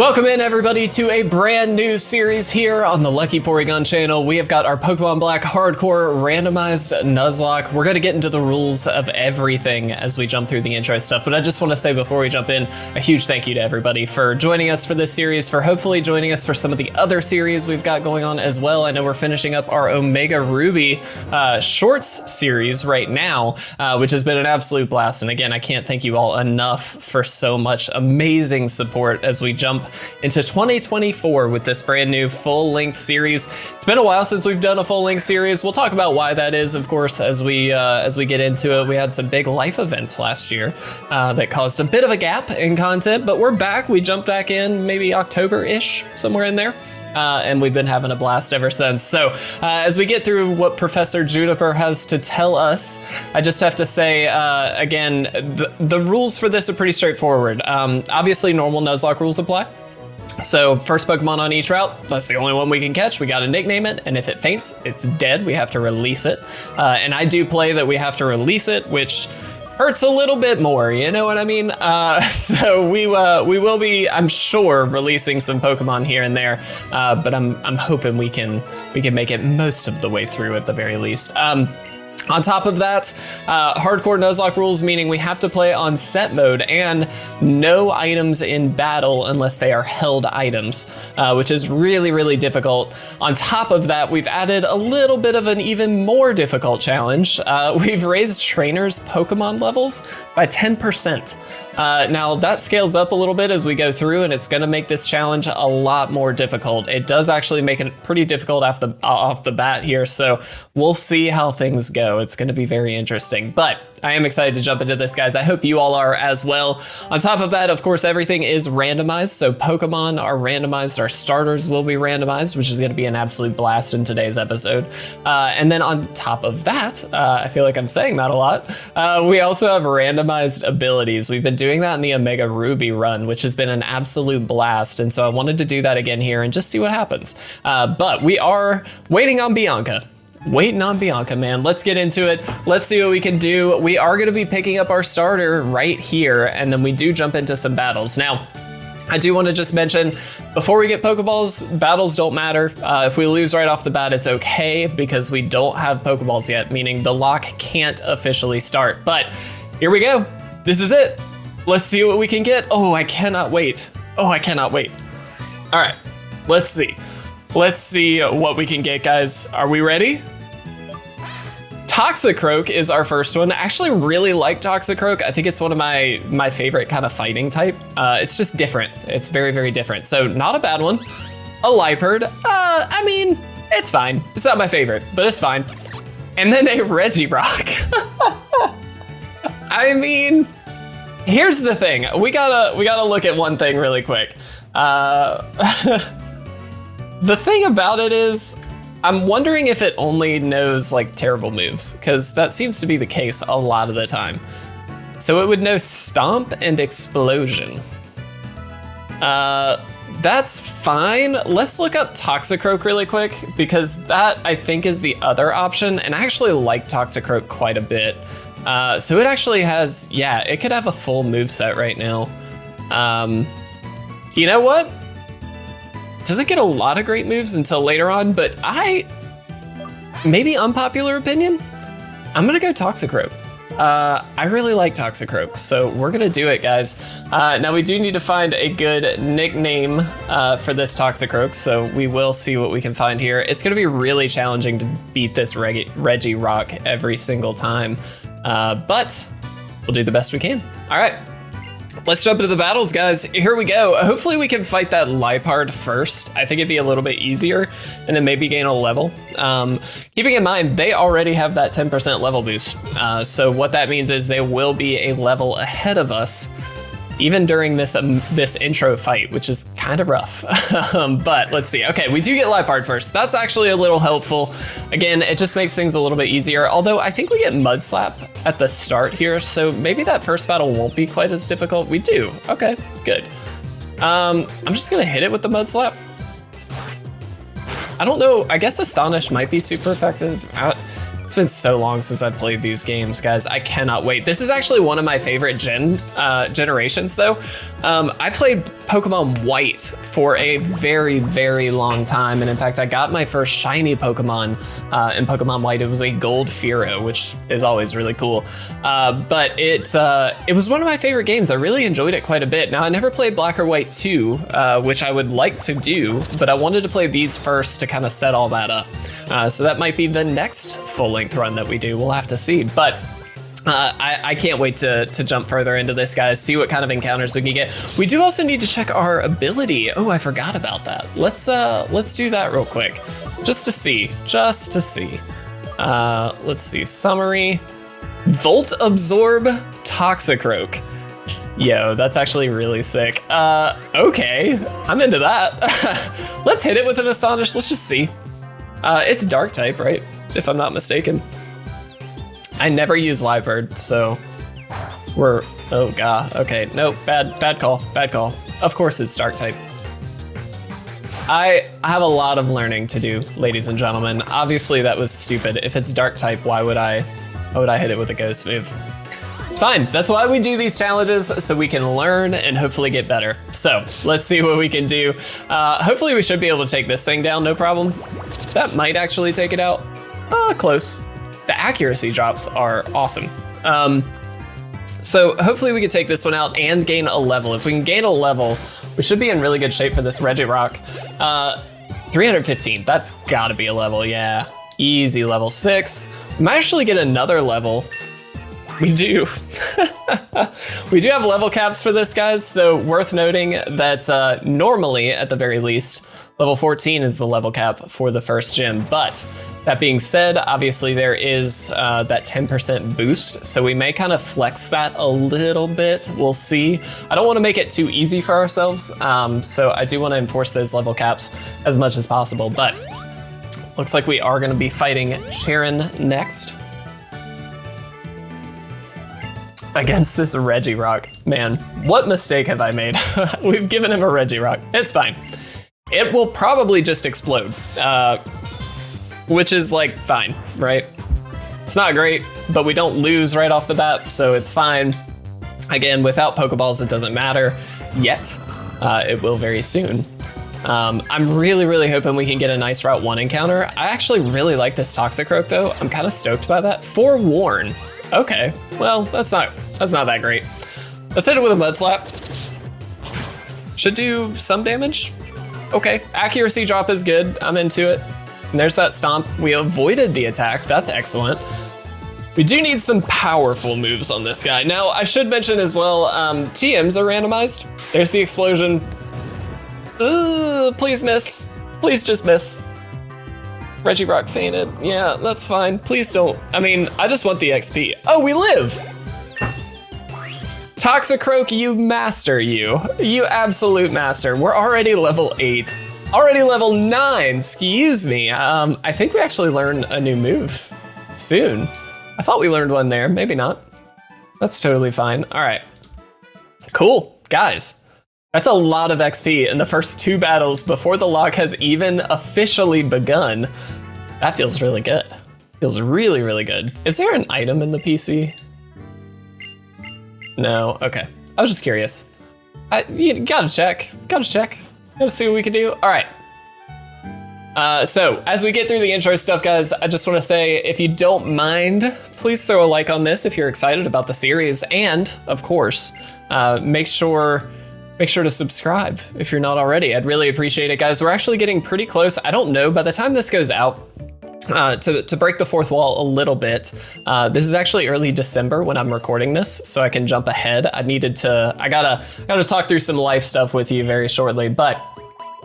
Welcome in everybody to a brand new series here on the LuckyPorygon channel. We have got our Pokémon Black Hardcore Randomized Nuzlocke. We're going to get into the rules of everything as we jump through the intro stuff, but I just want to say before we jump in, a huge thank you to everybody for joining us for this series, for hopefully joining us for some of the other series we've got going on as well. I know we're finishing up our Omega Ruby Shorts series right now, which has been an absolute blast. And again, I can't thank you all enough for so much amazing support as we jump into 2024 with this brand new full-length series. It's been a while since we've done a full-length series. We'll talk about why that is, of course, as we get into it. We had some big life events last year that caused a bit of a gap in content, but we're back. We jumped back in maybe October-ish, somewhere in there. And we've been having a blast ever since. So as we get through what Professor Juniper has to tell us, I just have to say, again, the rules for this are pretty straightforward. Obviously, normal Nuzlocke rules apply. So first Pokemon on each route, that's the only one we can catch. We got to nickname it, and if it faints, it's dead. We have to release it. And I do play that we have to release it, which hurts a little bit more, you know what I mean? So we will be, I'm sure, releasing some Pokemon here and there, but I'm hoping we can make it most of the way through at the very least. On top of that, hardcore Nuzlocke rules, meaning we have to play on set mode and no items in battle unless they are held items, which is really, really difficult. On top of that, we've added a little bit of an even more difficult challenge. We've raised trainers' Pokemon levels by 10%. Now that scales up a little bit as we go through, and it's going to make this challenge a lot more difficult. It does actually make it pretty difficult off the bat here, so we'll see how things go. It's going to be very interesting, but I am excited to jump into this, guys. I hope you all are as well. On top of that, of course, everything is randomized, so Pokemon are randomized, our starters will be randomized, which is going to be an absolute blast in today's episode. And then on top of that, I feel like I'm saying that a lot, we also have randomized abilities. We've been doing that in the Omega Ruby run, which has been an absolute blast, and so I wanted to do that again here and just see what happens. But we are waiting on Bianca. Waiting on Bianca, man. Let's get into it. Let's see what we can do. We are going to be picking up our starter right here, and then we do jump into some battles. Now, I do want to just mention, before we get Pokeballs, battles don't matter. If we lose right off the bat, it's okay, because we don't have Pokeballs yet, meaning the lock can't officially start. But here we go. This is it. Let's see what we can get. Oh, I cannot wait. Oh, I cannot wait. All right, let's see. Let's see what we can get, guys. Are we ready? Toxicroak is our first one. I actually really like Toxicroak. I think it's one of my favorite kind of fighting type. It's just different. It's very, very different. So not a bad one. A Liepard. I mean, it's fine. It's not my favorite, but it's fine. And then a Regirock. I mean, here's the thing. We gotta look at one thing really quick. The thing about it is, I'm wondering if it only knows like terrible moves, because that seems to be the case a lot of the time. So it would know Stomp and Explosion. That's fine. Let's look up Toxicroak really quick, because that I think is the other option, and I actually like Toxicroak quite a bit. So it actually has, yeah, it could have a full moveset right now. You know what? Doesn't get a lot of great moves until later on, but maybe unpopular opinion, I'm gonna go Toxicroak. I really like Toxicroak, so we're gonna do it, guys. Now we do need to find a good nickname for this Toxicroak, so we will see what we can find here. It's gonna be really challenging to beat this Regirock every single time, but we'll do the best we can. All right. Let's jump into the battles, guys. Here we go. Hopefully we can fight that Liepard first. I think it'd be a little bit easier, and then maybe gain a level. Keeping in mind, they already have that 10% level boost. So what that means is they will be a level ahead of us, even during this intro fight, which is kind of rough. But let's see. Okay, we do get Liepard first. That's actually a little helpful. Again, it just makes things a little bit easier. Although I think we get Mud Slap at the start here, so maybe that first battle won't be quite as difficult. We do. Okay, good. I'm just gonna hit it with the Mud Slap. I don't know. I guess Astonish might be super effective. It's been so long since I've played these games, guys. I cannot wait. This is actually one of my favorite generations, though. I played Pokemon White for a very, very long time. And in fact, I got my first shiny Pokemon in Pokemon White. It was a gold Fearow, which is always really cool. But it was one of my favorite games. I really enjoyed it quite a bit. Now, I never played Black or White 2, which I would like to do, but I wanted to play these first to kind of set all that up. So that might be the next full-length run that we do. We'll have to see. But I can't wait to jump further into this, guys, see what kind of encounters we can get. We do also need to check our ability. Oh, I forgot about that. Let's do that real quick, just to see. Let's see, summary. Volt Absorb Toxicroak. Yo, that's actually really sick. Okay, I'm into that. Let's hit it with an Astonish, let's just see. It's dark type, right? If I'm not mistaken. I never use Live Bird, so oh god, okay, no, bad call. Of course it's dark type. I have a lot of learning to do, ladies and gentlemen. Obviously that was stupid. If it's dark type, why would I hit it with a ghost move? It's fine, that's why we do these challenges, so we can learn and hopefully get better. So let's see what we can do. Hopefully we should be able to take this thing down, no problem. That might actually take it out. Close. The accuracy drops are awesome. So hopefully we can take this one out and gain a level. If we can gain a level, we should be in really good shape for this Regirock. 315, that's gotta be a level, yeah. Easy, level 6. We might actually get another level. We do. We do have level caps for this, guys, so worth noting that normally, at the very least, level 14 is the level cap for the first gym, but that being said, obviously there is that 10% boost, so we may kind of flex that a little bit. We'll see. I don't want to make it too easy for ourselves, so I do want to enforce those level caps as much as possible, but looks like we are going to be fighting Charon next. Against this Regirock. Man, what mistake have I made? We've given him a Regirock. It's fine. It will probably just explode, which is like fine, right? It's not great, but we don't lose right off the bat, so it's fine. Again, without Pokeballs, it doesn't matter yet. It will very soon. I'm really hoping we can get a nice Route 1 encounter. I actually really like this Toxicroak though. I'm kind of stoked by that. Forewarn. Okay, well, that's not that great. Let's hit it with a Mud Slap. Should do some damage. Okay, accuracy drop is good. I'm into it. And there's that Stomp. We avoided the attack. That's excellent. We do need some powerful moves on this guy. Now, I should mention as well, TMs are randomized. There's the explosion. Please miss. Please just miss. Regirock fainted. Yeah, that's fine. Please don't. I mean, I just want the XP. Oh, we live! Toxicroak, you master, you. You absolute master. We're already level 8. Already level 9, excuse me. I think we actually learn a new move soon. I thought we learned one there, maybe not. That's totally fine. All right, cool, guys. That's a lot of XP in the first 2 battles before the lock has even officially begun. That feels really good. Feels really good. Is there an item in the PC? No, okay. I was just curious. You gotta check, gotta see what we can do. All right. So as we get through the intro stuff, guys, I just want to say, if you don't mind, please throw a like on this if you're excited about the series, and of course, make sure to subscribe if you're not already. I'd really appreciate it, guys. We're actually getting pretty close. I don't know, by the time this goes out, to break the fourth wall a little bit, this is actually early December when I'm recording this, so I can jump ahead. I gotta talk through some life stuff with you very shortly, but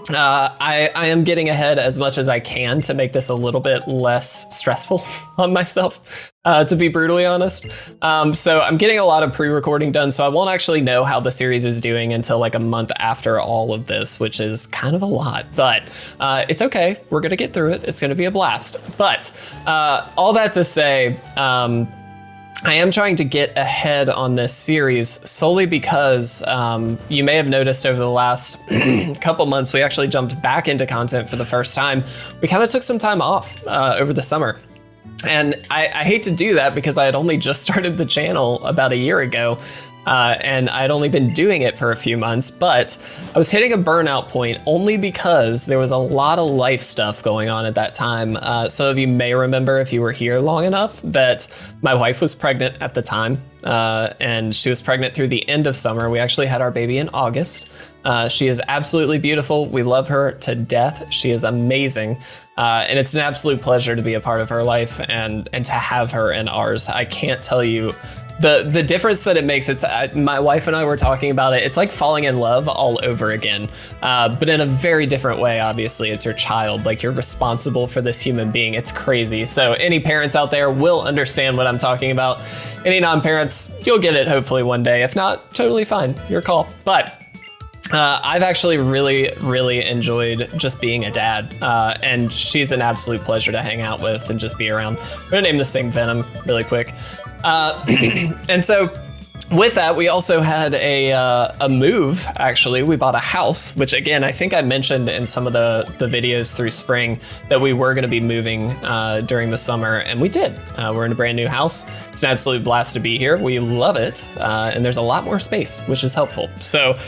I am getting ahead as much as I can to make this a little bit less stressful on myself, to be brutally honest. So I'm getting a lot of pre-recording done, so I won't actually know how the series is doing until like a month after all of this, which is kind of a lot, but it's okay. We're gonna get through it. It's gonna be a blast. But all that to say, I am trying to get ahead on this series solely because you may have noticed over the last couple months, we actually jumped back into content for the first time. We kind of took some time off over the summer. And I hate to do that because I had only just started the channel about a year ago. and I'd only been doing it for a few months, but I was hitting a burnout point only because there was a lot of life stuff going on at that time. Some of you may remember, if you were here long enough, that my wife was pregnant at the time, and she was pregnant through the end of summer. We actually had our baby in August. She is absolutely beautiful. We love her to death. She is amazing. And it's an absolute pleasure to be a part of her life and to have her in ours. I can't tell you the difference that it makes. It's my wife and I were talking about it. It's like falling in love all over again, but in a very different way. Obviously, it's your child. Like, you're responsible for this human being. It's crazy. So any parents out there will understand what I'm talking about. Any non-parents, you'll get it hopefully one day. If not, totally fine. Your call. But I've actually really enjoyed just being a dad, and she's an absolute pleasure to hang out with and just be around. I'm gonna name this thing Venom really quick. And so with that, we also had a move. Actually, we bought a house, which again, I think I mentioned in some of the videos through spring that we were going to be moving during the summer, and we did. We're in a brand new house. It's an absolute blast to be here. We love it, and there's a lot more space, which is helpful. So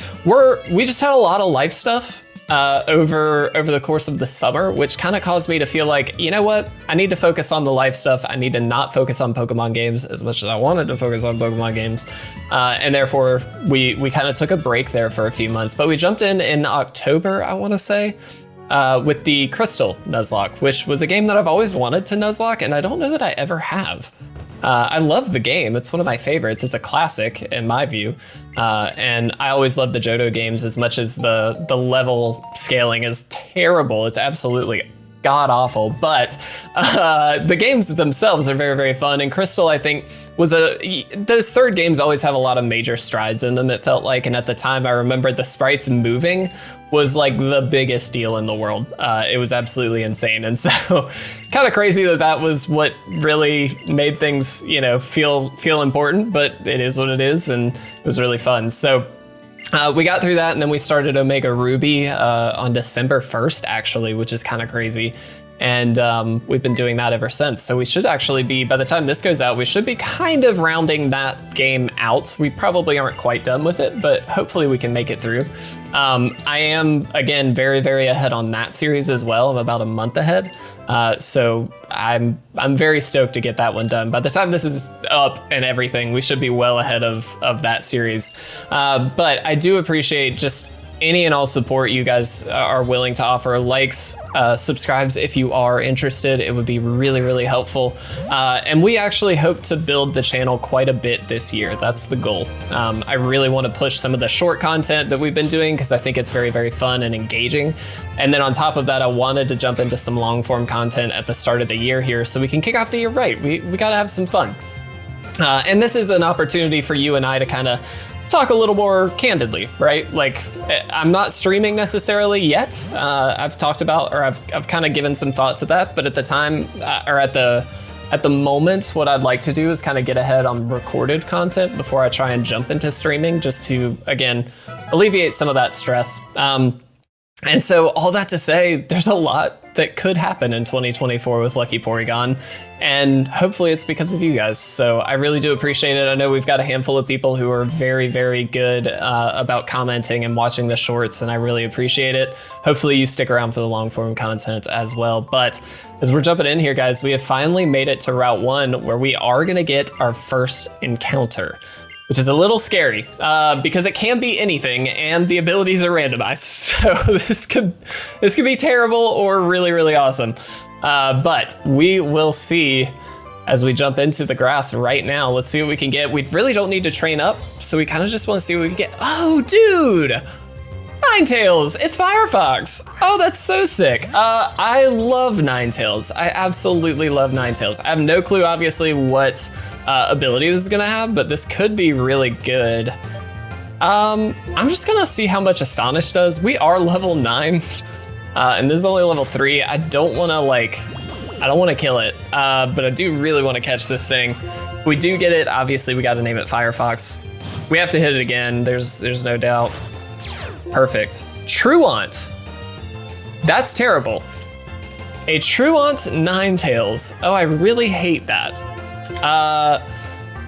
we just had a lot of life stuff over the course of the summer, which kind of caused me to feel like, you know what, I need to focus on the life stuff. I need to not focus on Pokemon games as much as I wanted to focus on Pokemon games, and therefore we kind of took a break there for a few months. But we jumped in October, I want to say, with the Crystal Nuzlocke, which was a game that I've always wanted to Nuzlocke, and I don't know that I ever have. I love the game. It's one of my favorites. It's a classic in my view. And I always love the Johto games as much as the level scaling is terrible. It's absolutely god awful, but the games themselves are very fun. And Crystal, I think, those third games always have a lot of major strides in them, it felt like. And at the time, I remember the sprites moving was like the biggest deal in the world. It was absolutely insane. And so kind of crazy that was what really made things, feel important, but it is what it is. And it was really fun. So we got through that, and then we started Omega Ruby on December 1st, actually, which is kind of crazy. And we've been doing that ever since. So we should actually be, by the time this goes out, we should be kind of rounding that game out. We probably aren't quite done with it, but hopefully we can make it through. I am, again, very ahead on that series as well. I'm about a month ahead. So I'm very stoked to get that one done. By the time this is up and everything, we should be well ahead of that series. But I do appreciate just any and all support you guys are willing to offer. Likes, subscribes if you are interested. It would be really helpful. And we actually hope to build the channel quite a bit this year. That's the goal. I really want to push some of the short content that we've been doing because I think it's very fun and engaging. And then on top of that, I wanted to jump into some long form content at the start of the year here so we can kick off the year right. We got to have some fun. And this is an opportunity for you and I to kind of talk a little more candidly, right? Like, I'm not streaming necessarily yet. I've talked about, or I've kind of given some thought to that, but at the time, or at the moment, what I'd like to do is kind of get ahead on recorded content before I try and jump into streaming, just to, again, alleviate some of that stress. And so all that to say, there's a lot that could happen in 2024 with LuckyPorygon, and hopefully it's because of you guys. So I really do appreciate it. I know we've got a handful of people who are very good about commenting and watching the shorts, and I really appreciate it. Hopefully you stick around for the long form content as well. But as we're jumping in here, guys, we have finally made it to Route 1, where we are gonna get our first encounter, which is a little scary because it can be anything and the abilities are randomized. So this could be terrible or really awesome. But we will see as we jump into the grass right now. Let's see what we can get. We really don't need to train up, so we kind of just want to see what we can get. Oh, dude! Ninetales, it's Firefox. Oh, that's so sick. I love Ninetales. I absolutely love Ninetales. I have no clue, obviously, what ability this is gonna have, but this could be really good. I'm just gonna see how much Astonish does. We are level 9, and this is only level 3. I don't wanna kill it, but I do really wanna catch this thing. If we do get it, obviously we gotta name it Firefox. We have to hit it again, there's no doubt. Perfect. Truant. That's terrible. A Truant Ninetales. Oh, I really hate that.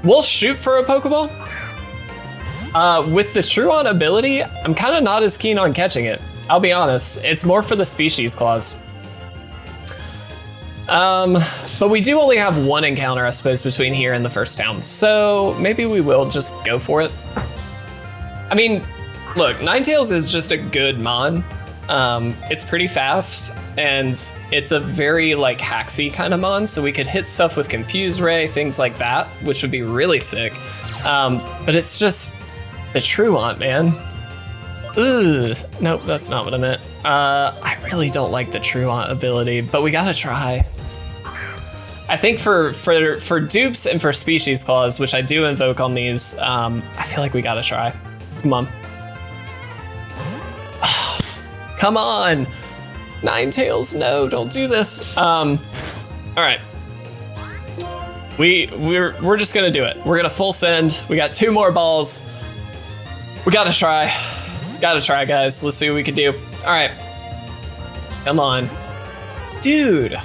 We'll shoot for a Pokeball. With the Truant ability, I'm kind of not as keen on catching it. I'll be honest, it's more for the species clause. But we do only have one encounter, I suppose, between here and the first town. So maybe we will just go for it. I mean, look, Ninetales is just a good mon. It's pretty fast, and it's a very like hacksy kind of mon, so we could hit stuff with Confuse Ray, things like that, which would be really sick. But it's just the Truant, man. Ugh, nope, that's not what I meant. I really don't like the Truant ability, but we gotta try. I think for dupes and for species clause, which I do invoke on these, I feel like we gotta try. Come on. Come on. Ninetales, no, don't do this. All right. We're just gonna do it. We're gonna full send. We got 2 more balls. We gotta try. Gotta try, guys. Let's see what we can do. All right. Come on. Dude.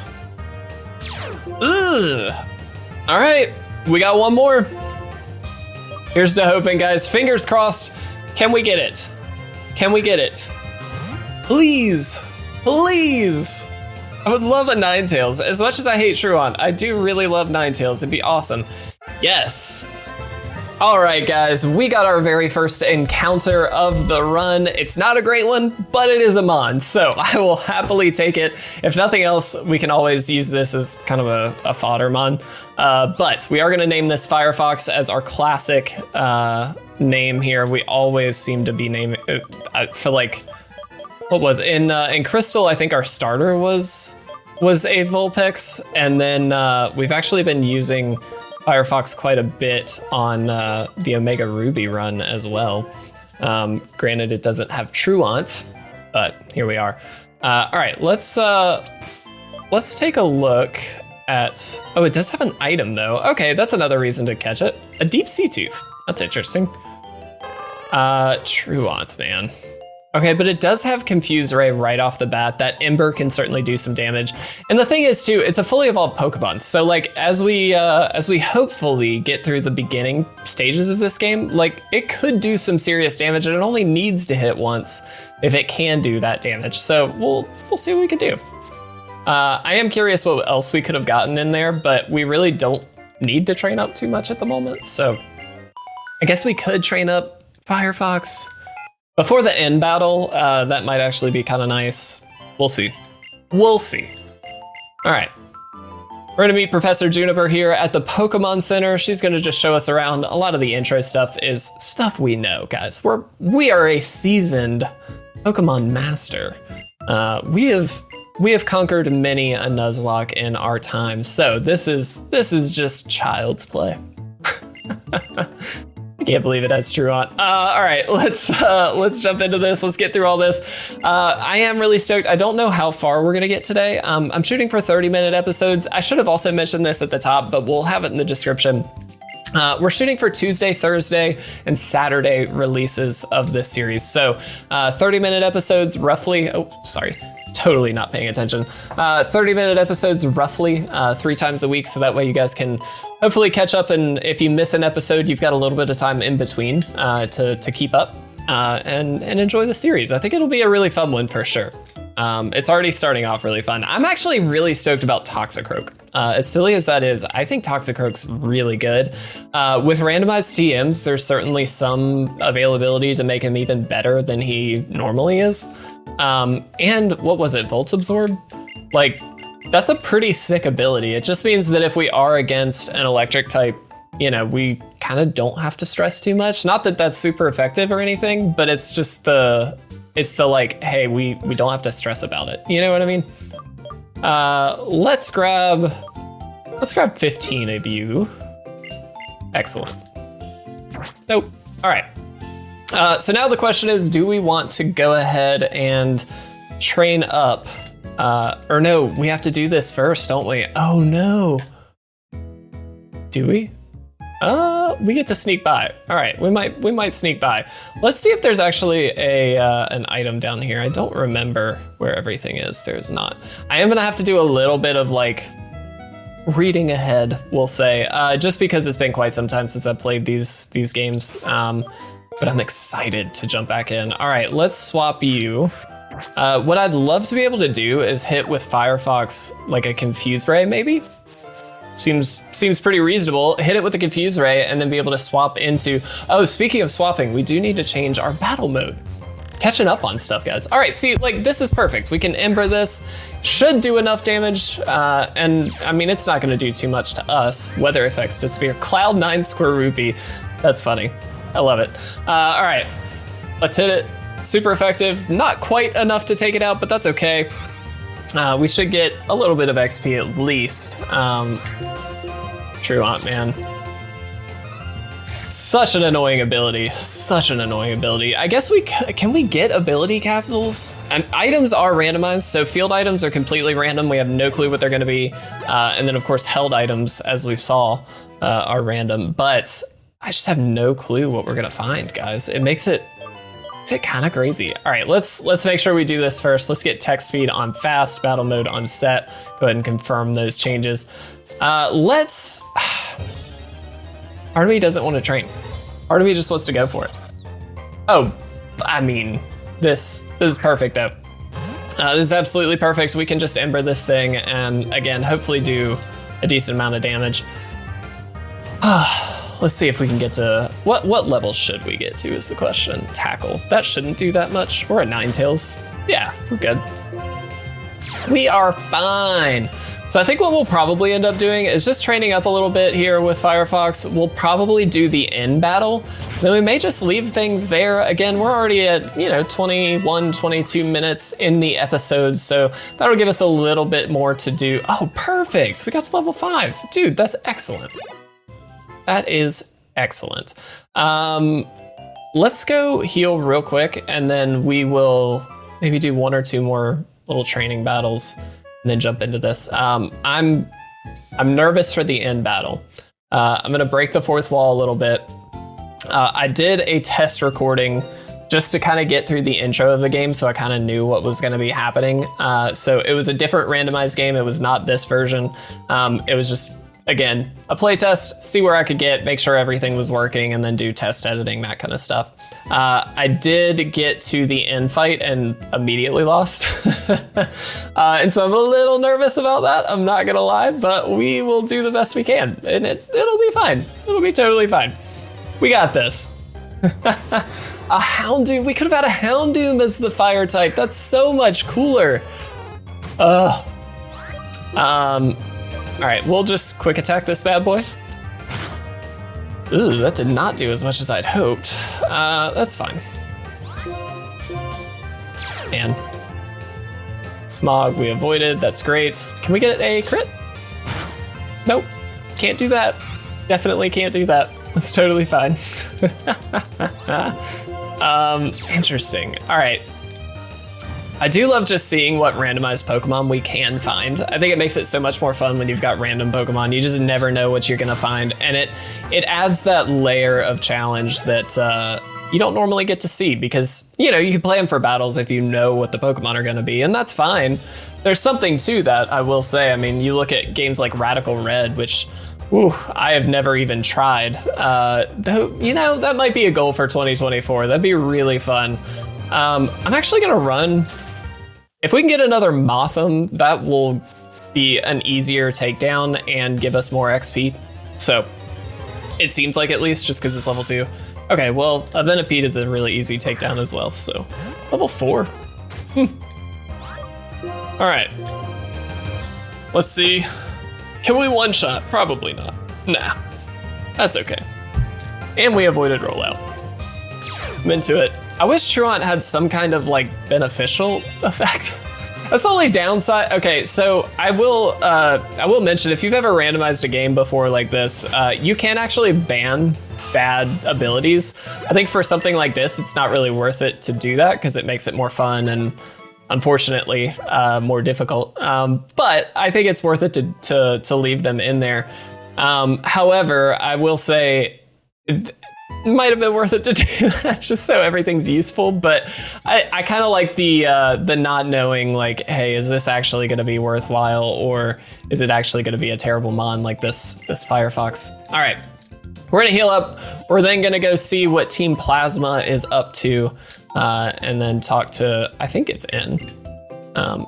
Ugh. All right, we got 1 more. Here's to hoping, guys. Fingers crossed. Can we get it? Can we get it? Please, please. I would love a Ninetales. As much as I hate Truant, I do really love Ninetales. It'd be awesome. Yes. All right, guys, we got our very first encounter of the run. It's not a great one, but it is a mon, so I will happily take it. If nothing else, we can always use this as kind of a fodder mon. But we are gonna name this Firefox as our classic name here. We always seem to be naming, for like, what was in Crystal, I think our starter was a Vulpix, and then we've actually been using Firefox quite a bit on the Omega Ruby run as well. Granted, it doesn't have Truant, but here we are. All right, let's take a look at. Oh, it does have an item though. Okay, that's another reason to catch it. A deep sea tooth. That's interesting. Truant, man. Okay, but it does have Confuse Ray right off the bat. That Ember can certainly do some damage. And the thing is too, it's a fully evolved Pokemon. So like as we hopefully get through the beginning stages of this game, like it could do some serious damage, and it only needs to hit once if it can do that damage. So we'll see what we can do. I am curious what else we could have gotten in there, but we really don't need to train up too much at the moment. So I guess we could train up Firefox. Before the end battle, that might actually be kind of nice. We'll see. We'll see. All right. We're gonna meet Professor Juniper here at the Pokemon Center. She's gonna just show us around. A lot of the intro stuff is stuff we know, guys. We are a seasoned Pokemon master. We have conquered many a Nuzlocke in our time, so this is just child's play. I can't believe it has Truant. All right, let's jump into this. Let's get through all this. I am really stoked. I don't know how far we're gonna get today. I'm shooting for 30-minute episodes. I should have also mentioned this at the top, but we'll have it in the description. We're shooting for Tuesday, Thursday, and Saturday releases of this series. So 30-minute episodes roughly, oh, sorry. Totally not paying attention. 30-minute episodes roughly 3 times a week, so that way you guys can hopefully catch up, and if you miss an episode, you've got a little bit of time in between to keep up and enjoy the series. I think it'll be a really fun one for sure. It's already starting off really fun. I'm actually really stoked about Toxicroak. As silly as that is, I think Toxicroak's really good. With randomized TMs, there's certainly some availability to make him even better than he normally is. And what was it, Volt Absorb? Like, that's a pretty sick ability. It just means that if we are against an electric type, you know, we kind of don't have to stress too much. Not that that's super effective or anything, but it's just it's the like, hey, we don't have to stress about it. You know what I mean? Let's grab 15 of you. Excellent. Nope. All right. So now the question is, do we want to go ahead and train up? Or no, we have to do this first, don't we? Oh no. Do we? We get to sneak by. All right, we might sneak by. Let's see if there's actually an item down here. I don't remember where everything is. There's not. I am gonna have to do a little bit of like reading ahead, we'll say, just because it's been quite some time since I played these games. but I'm excited to jump back in. All right, let's swap you. What I'd love to be able to do is hit with Firefox like a Confuse Ray, maybe? Seems pretty reasonable. Hit it with a Confuse Ray and then be able to swap into, oh, speaking of swapping, we do need to change our battle mode. Catching up on stuff, guys. All right, see, like this is perfect. We can Ember this, should do enough damage. And I mean, it's not gonna do too much to us. Weather effects disappear. Cloud9 Square Rupee. That's funny, I love it. All right, let's hit it. Super effective, not quite enough to take it out, but that's okay. We should get a little bit of XP at least. Truant, man. Such an annoying ability, such an annoying ability. I guess can we get ability capsules? And items are randomized, so field items are completely random. We have no clue what they're gonna be. And then of course held items, as we saw, are random, but I just have no clue what we're gonna find, guys. It makes it kind of crazy. All right, let's make sure we do this first. Let's get text speed on fast, battle mode on set. Go ahead and confirm those changes. Part of me doesn't want to train. Part of me just wants to go for it. Oh, I mean, this is perfect though. This is absolutely perfect. We can just Ember this thing and again, hopefully do a decent amount of damage. Let's see if we can get to, what level should we get to is the question. Tackle, that shouldn't do that much. We're at Ninetales. Yeah, we're good. We are fine. So I think what we'll probably end up doing is just training up a little bit here with Firefox. We'll probably do the end battle. Then we may just leave things there. Again, we're already at, 21, 22 minutes in the episode. So that'll give us a little bit more to do. Oh, perfect. We got to level 5. Dude, that's excellent. That is excellent. Let's go heal real quick and then we will maybe do 1 or 2 more little training battles and then jump into this. I'm nervous for the end battle. I'm gonna break the fourth wall a little bit. I did a test recording just to kind of get through the intro of the game, so I kind of knew what was gonna be happening. So it was a different randomized game. It was not this version. It was just, again, a play test, see where I could get, make sure everything was working, and then do test editing, that kind of stuff. I did get to the end fight and immediately lost. And so I'm a little nervous about that, I'm not gonna lie, but we will do the best we can, and it'll be fine. It'll be totally fine. We got this. A Houndoom, we could have had a Houndoom as the fire type. That's so much cooler. All right, we'll just quick attack this bad boy. Ooh, that did not do as much as I'd hoped. That's fine. Man. Smog we avoided, that's great. Can we get a crit? Nope, can't do that. Definitely can't do that. It's totally fine. Interesting, all right. I do love just seeing what randomized Pokemon we can find. I think it makes it so much more fun when you've got random Pokemon. You just never know what you're gonna find. And it adds that layer of challenge that you don't normally get to see because, you can plan for battles if you know what the Pokemon are gonna be, and that's fine. There's something to that, I will say. I mean, you look at games like Radical Red, which, I have never even tried. Though, that might be a goal for 2024. That'd be really fun. I'm actually gonna run, if we can get another Mothim, that will be an easier takedown and give us more XP. So it seems like, at least, just because it's level 2. Okay, well, a Venipede is a really easy takedown as well, so level 4. All right, let's see. Can we one-shot? Probably not. Nah, that's okay. And we avoided rollout. I'm into it. I wish Truant had some kind of beneficial effect. That's the only downside. Okay, so I will mention, if you've ever randomized a game before like this, you can actually ban bad abilities. I think for something like this, it's not really worth it to do that because it makes it more fun and, unfortunately, more difficult. But I think it's worth it to leave them in there. However, I will say, might have been worth it to do that just so everything's useful, but I kind of like the not knowing, hey, is this actually going to be worthwhile, or is it actually going to be a terrible mon like this Firefox? All right, We're gonna heal up. We're then gonna go see what Team Plasma is up to, and then talk to, I think it's N,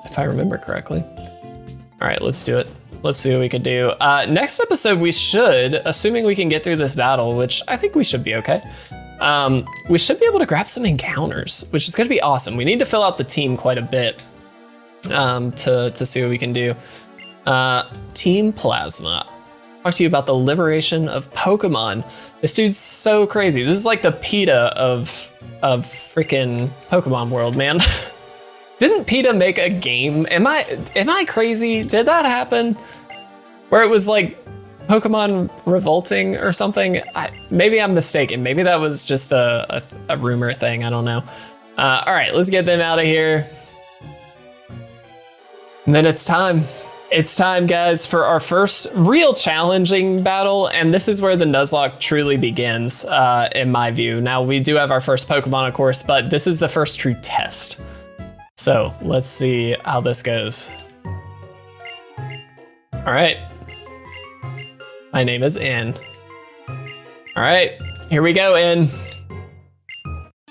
if I remember correctly. All right, let's do it. Let's see what we can do. Next episode, we should, assuming we can get through this battle, which I think we should be okay. We should be able to grab some encounters, which is gonna be awesome. We need to fill out the team quite a bit to see what we can do. Team Plasma. Talk to you about the liberation of Pokemon. This dude's so crazy. This is like the PETA of freaking Pokemon world, man. Didn't PETA make a game? Am I crazy? Did that happen? Where it was like Pokemon revolting or something? Maybe I'm mistaken. Maybe that was just a rumor thing. I don't know. All right, let's get them out of here. And then it's time. It's time, guys, for our first real challenging battle, and this is where the Nuzlocke truly begins, in my view. Now, we do have our first Pokemon, of course, but this is the first true test. So, let's see how this goes. All right. My name is N. All right, here we go, N.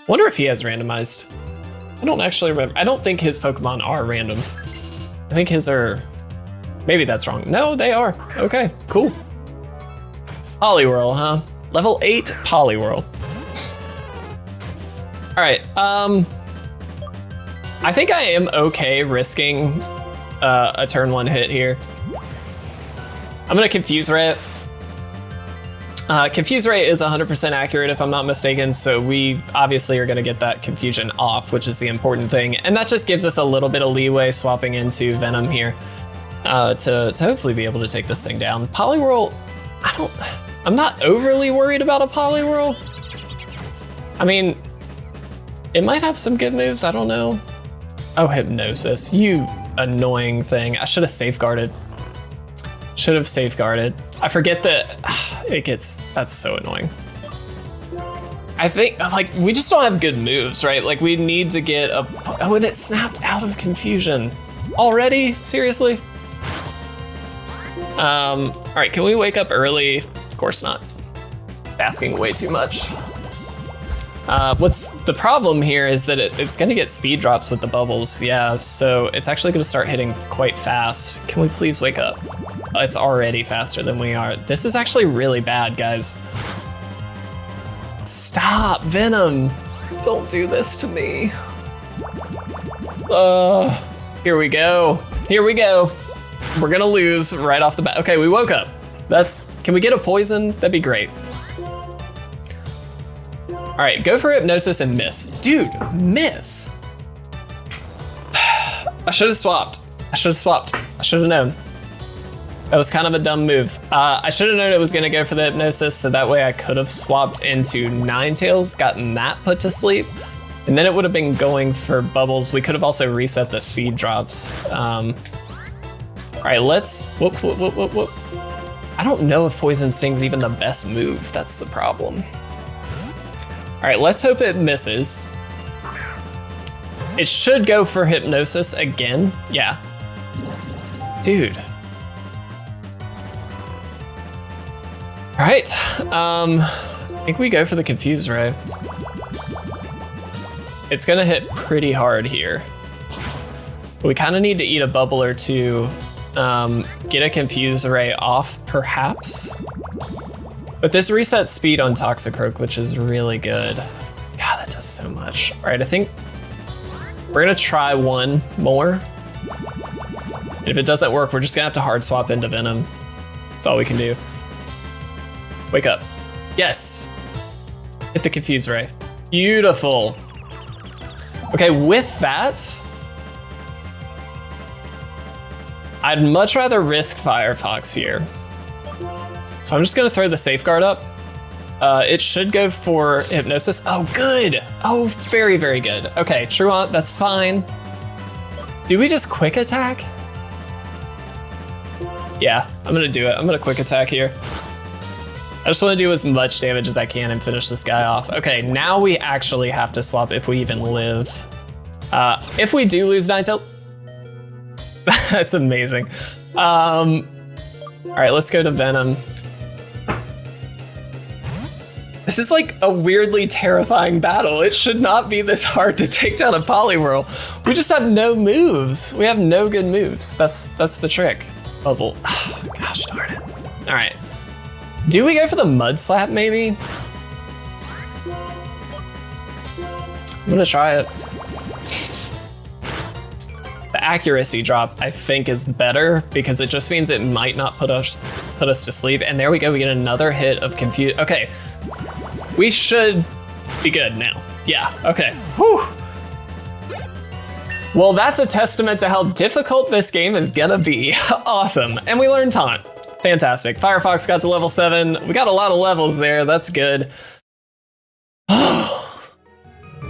Wonder if he has randomized. I don't actually remember. I don't think his Pokemon are random. I think his are... Maybe that's wrong. No, they are. Okay, cool. Poliwhirl, huh? Level 8 Poliwhirl. All right, I think I am okay risking a turn 1 hit here. I'm gonna Confuse Ray. Confuse Ray is 100% accurate if I'm not mistaken, so we obviously are gonna get that confusion off, which is the important thing. And that just gives us a little bit of leeway swapping into Venom here. To hopefully be able to take this thing down. Poliwhirl, I'm not overly worried about a Poliwhirl. I mean, it might have some good moves, I don't know. Oh, Hypnosis, you annoying thing. I should have safeguarded. Should have safeguarded. I forget that that's so annoying. I think, like, we just don't have good moves, right? Like, we need to get a, oh, and it snapped out of confusion. Already? Seriously? All right, can we wake up early? Of course not. Asking way too much. What's the problem here is that it's gonna get speed drops with the bubbles. Yeah, so it's actually gonna start hitting quite fast. Can we please wake up? It's already faster than we are. This is actually really bad, guys. Stop, Venom. Don't do this to me. Here we go. Here we go. We're gonna lose right off the bat. Okay, we woke up. Can we get a poison? That'd be great. All right, go for Hypnosis and miss. Dude, miss. I should have swapped. I should have known. That was kind of a dumb move. I should have known it was gonna go for the Hypnosis, so that way I could have swapped into Ninetales, gotten that put to sleep, and then it would have been going for bubbles. We could have also reset the speed drops. All right, let's, whoop. I don't know if Poison Sting's even the best move. That's the problem. All right, let's hope it misses. It should go for Hypnosis again. Yeah. Dude. All right, I think we go for the Confuse Ray. It's gonna hit pretty hard here. We kind of need to eat a bubble or two, get a Confuse Ray off, perhaps. But this resets speed on Toxicroak, which is really good. God, that does so much. All right, I think we're gonna try one more. And if it doesn't work, we're just gonna have to hard swap into Venom. That's all we can do. Wake up. Yes. Hit the Confuse Ray. Beautiful. Okay, with that, I'd much rather risk Firefox here. So I'm just gonna throw the Safeguard up. It should go for Hypnosis. Oh, good. Oh, very, very good. Okay, Truant, that's fine. Do we just quick attack? Yeah, I'm gonna do it. I'm gonna quick attack here. I just wanna do as much damage as I can and finish this guy off. Okay, now we actually have to swap if we even live. If we do lose Ninetales, that's amazing. All right, let's go to Venom. This is like a weirdly terrifying battle. It should not be this hard to take down a Poliwhirl. We just have no moves. We have no good moves. That's the trick. Bubble. Oh, gosh darn it. All right. Do we go for the Mud Slap maybe? I'm gonna try it. The accuracy drop, I think, is better because it just means it might not put us to sleep. And there we go, we get another hit of Confuse. Okay, we should be good now. Yeah, okay. Whew. Well, that's a testament to how difficult this game is gonna be. Awesome, and we learned Taunt. Fantastic. Firefox got to level 7. We got a lot of levels there, that's good.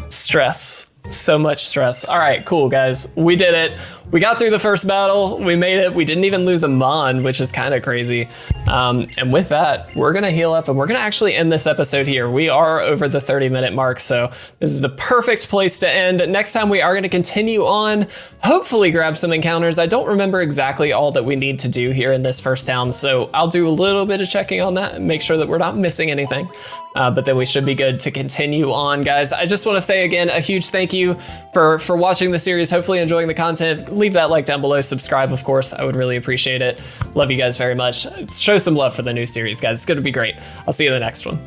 Stress. So much stress. All right, cool, guys. We did it. We got through the first battle. We made it. We didn't even lose a Mon, which is kind of crazy. And with that, we're going to heal up and we're going to actually end this episode here. We are over the 30-minute mark, so this is the perfect place to end. Next time, we are going to continue on, hopefully grab some encounters. I don't remember exactly all that we need to do here in this first town, so I'll do a little bit of checking on that and make sure that we're not missing anything. But then we should be good to continue on, guys. I just want to say again, a huge thank you for watching the series, hopefully enjoying the content. Leave that like down below, subscribe, of course. I would really appreciate it. Love you guys very much. Show some love for the new series, guys. It's going to be great. I'll see you in the next one.